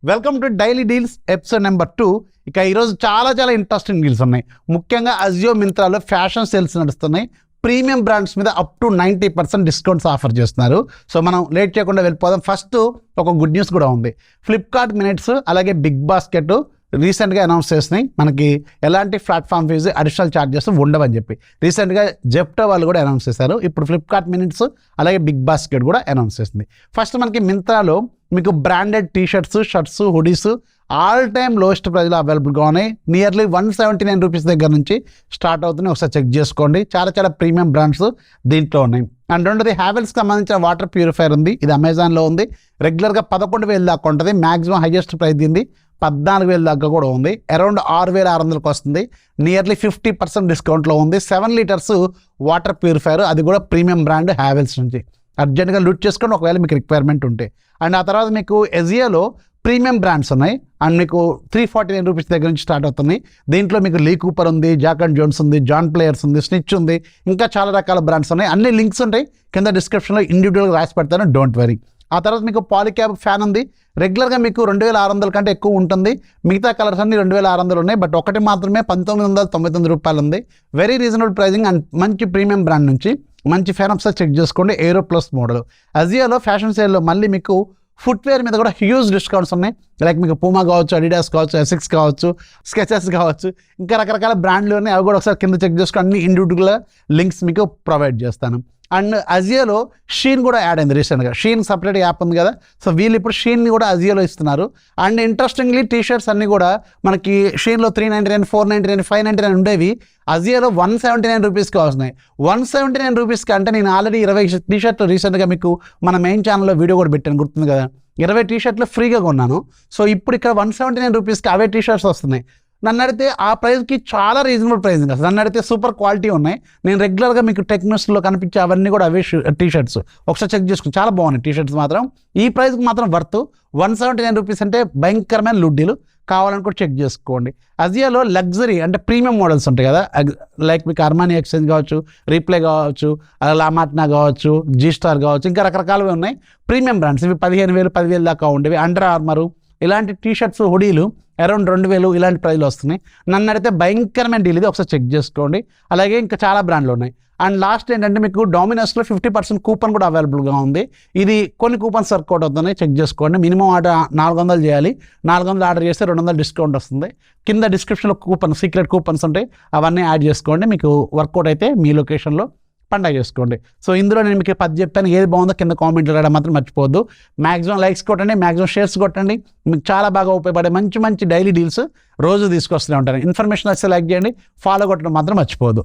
Welcome to daily deals episode number 2. ఇక ఈరోజు చాలా ఇంట్రెస్టింగ్ డీల్స్ ఉన్నాయి. ముఖ్యంగా అజియో మింత్రాలో ఫ్యాషన్ సేల్స్ నడుస్తున్నాయి. ప్రీమియం బ్రాండ్స్ మీద అప్ టు 90% డిస్కౌంట్స్ ఆఫర్ చేస్తున్నారు. సో మనం లేట్ చేయకుండా వెళ్ళిపోదాం. ఫస్ట్ ఒక గుడ్ న్యూస్ కూడా ఉంది. ఫ్లిప్కార్ట్ మినిట్స్ అలాగే బిగ్ బాస్కెట్ రీసెంట్గా అనౌన్స్ చేసినాయి. మనకి ఎలాంటి ప్లాట్ఫామ్ ఫీజు అడిషనల్ ఛార్జెస్ ఉండవని చెప్పి రీసెంట్గా జెప్టో వాళ్ళు కూడా అనౌన్స్ చేశారు. ఇప్పుడు ఫ్లిప్కార్ట్ మినిట్స్ అలాగే బిగ్ బాస్కెట్ కూడా అనౌన్స్ చేసింది. ఫస్ట్ మనకి మింత్రాలో మీకు branded t-shirts, shirts, hoodies all time lowest ప్రైస్లో అవైలబుల్గా ఉన్నాయి. నియర్లీ 179 రూపీస్ దగ్గర నుంచి స్టార్ట్ అవుతున్నాయి. ఒకసారి చెక్ చేసుకోండి. చాలా ప్రీమియం బ్రాండ్స్ దీంట్లో ఉన్నాయి. అండ్ రెండోది హ్యావెల్స్కి సంబంధించిన వాటర్ ప్యూరిఫైయర్ ఉంది. ఇది అమెజాన్లో ఉంది. రెగ్యులర్గా 11,000 దాకా ఉంటుంది. మ్యాక్సిమం హైయెస్ట్ ప్రైస్ దీనిది 14,000 దాకా కూడా ఉంది. అరౌండ్ 6,600కి వస్తుంది. నియర్లీ 50% డిస్కౌంట్లో ఉంది. 7 లీటర్స్ వాటర్ ప్యూరిఫైయర్, అది కూడా ప్రీమియం బ్రాండ్ హ్యావెల్స్ నుంచి. అర్జెంట్గా లూట్ చేసుకోండి ఒకవేళ మీకు రిక్వైర్మెంట్ ఉంటే. అండ్ ఆ తర్వాత మీకు ఎజియోలో ప్రీమియం బ్రాండ్స్ ఉన్నాయి. అండ్ మీకు 349 రూపీస్ దగ్గర నుంచి స్టార్ట్ అవుతున్నాయి. దీంట్లో మీకు లీ కూపర్ ఉంది, జాక్ అండ్ జోన్స్ ఉంది, జాన్ ప్లేయర్స్ ఉంది, స్నిచ్ ఉంది, ఇంకా చాలా రకాల బ్రాండ్స్ ఉన్నాయి. అన్ని లింక్స్ ఉంటాయి కింద డిస్క్రిప్షన్లో, ఇండివిజువల్గా రాసి పెడతాను, డోంట్ వరీ. ఆ తర్వాత మీకు పాలిక్యాబ్ ఫ్యాన్ ఉంది. రెగ్యులర్గా మీకు 2,600 కంటే ఎక్కువ ఉంటుంది. మిగతా కలర్స్ అన్ని 2,600 ఉన్నాయి. బట్ ఒకటి మాత్రమే 1,999 రూపాయలు ఉంది. వెరీ రీజనబుల్ ప్రైజింగ్ అండ్ మంచి ప్రీమియం బ్రాండ్ నుంచి మంచి ఫ్యాన్ ఒకసారి చెక్ చేసుకోండి. ఏరో ప్లస్ మోడల్. అజియోలో ఫ్యాషన్ సేల్లో మళ్ళీ మీకు ఫుట్వేర్ మీద కూడా హ్యూజ్ డిస్కౌంట్స్ ఉన్నాయి. లైక్ మీకు పూమా కావచ్చు, అడిడాస్ కావచ్చు, ఎసిక్స్ కావచ్చు, స్కెచెస్ కావచ్చు, ఇంకా రకరకాల బ్రాండ్లు ఉన్నాయి. అవి కూడా ఒకసారి కింద చెక్ చేసుకొని అన్ని ఇండివిజువల్గా లింక్స్ మీకు ప్రొవైడ్ చేస్తాను. అండ్ అజియోలో షీన్ కూడా యాడ్ అయింది రీసెంట్గా. షీన్ సపరేట్ యాప్ ఉంది కదా, సో వీళ్ళు ఇప్పుడు షీన్ని కూడా అజియోలో ఇస్తున్నారు. అండ్ ఇంట్రెస్టింగ్లీ టీషర్ట్స్ అన్నీ కూడా మనకి షీన్లో 399, 499, 599 ఉండేవి. అజియోలో 179 రూపీస్కి వస్తున్నాయి. 179 రూపీస్కి అంటే నేను ఆల్రెడీ 20 టీషర్ట్లు రీసెంట్గా మీకు మన మెయిన్ ఛానల్లో వీడియో కూడా పెట్టాను, గుర్తుంది కదా. 20 టీషర్ట్లు ఫ్రీగా కొన్నాను. సో ఇప్పుడు ఇక్కడ 179 రూపీస్కి అవే టీషర్ట్స్ వస్తున్నాయి. నన్ను అడిగితే ఆ ప్రైస్కి చాలా రీజనబుల్ ప్రైసింగ్ అసలు. నన్ను అడిగితే సూపర్ క్వాలిటీ ఉన్నాయి. నేను రెగ్యులర్గా మీకు టెక్నోస్లో కనిపించే అవన్నీ కూడా అవే టీషర్ట్స్. ఒకసారి చెక్ చేసుకుని చాలా బాగున్నాయి టీషర్ట్స్ మాత్రం. ఈ ప్రైస్కి మాత్రం వర్త్. 179 రూపీస్ అంటే భయంకరమైన లుడ్డీలు. కావాలని కూడా చెక్ చేసుకోండి. అజియోలో లగ్జరీ అంటే ప్రీమియం మోడల్స్ ఉంటాయి కదా, లైక్ మీకు అర్మానీ ఎక్స్చేంజ్ కావచ్చు, రీప్లే కావచ్చు, లామాట్నా కావచ్చు, జీ స్టార్ కావచ్చు, ఇంకా రకరకాలవి ఉన్నాయి ప్రీమియం బ్రాండ్స్. ఇవి 15,000, 10,000 దాకా ఉండేవి. అండర్ ఆర్మరు ఇలాంటి టీషర్ట్స్, హుడీలు అరౌండ్ 2,000 ఇలాంటి ప్రైస్లో వస్తున్నాయి. నన్ను అడిగితే భయంకరమైన డీల్ ఇది. ఒకసారి చెక్ చేసుకోండి. అలాగే ఇంకా చాలా బ్రాండ్లు ఉన్నాయి. అండ్ లాస్ట్ ఏంటంటే మీకు డామినోస్లో 50% కూపన్ కూడా అవైలబుల్గా ఉంది. ఇది కొన్ని కూపన్స్ వర్కౌట్ అవుతున్నాయి, చెక్ చేసుకోండి. మినిమం ఆర్డర్ 400 చేయాలి. 400 ఆర్డర్ చేస్తే 200 డిస్కౌంట్ వస్తుంది. కింద డిస్క్రిప్షన్లో కూపన్, సీక్రెట్ కూపన్స్ ఉంటాయి, అవన్నీ యాడ్ చేసుకోండి. మీకు వర్కౌట్ అయితే మీ లొకేషన్లో పండగ చేసుకోండి. సో ఇందులో నేను మీకు 10 చెప్పాను. ఏది బాగుందో కింద కామెంట్లు రాయడం మాత్రం మర్చిపోవద్దు. మ్యాక్సిమం లైక్స్ కొట్టండి, మ్యాక్సిమం షేర్స్ కొట్టండి. మీకు చాలా బాగా ఉపయోగపడే మంచి డైలీ డీల్స్ రోజు తీసుకొస్తూనే ఉంటాను. ఇన్ఫర్మేషన్ వస్తే లైక్ చేయండి, ఫాలో కొట్టడం మాత్రం మర్చిపోవద్దు.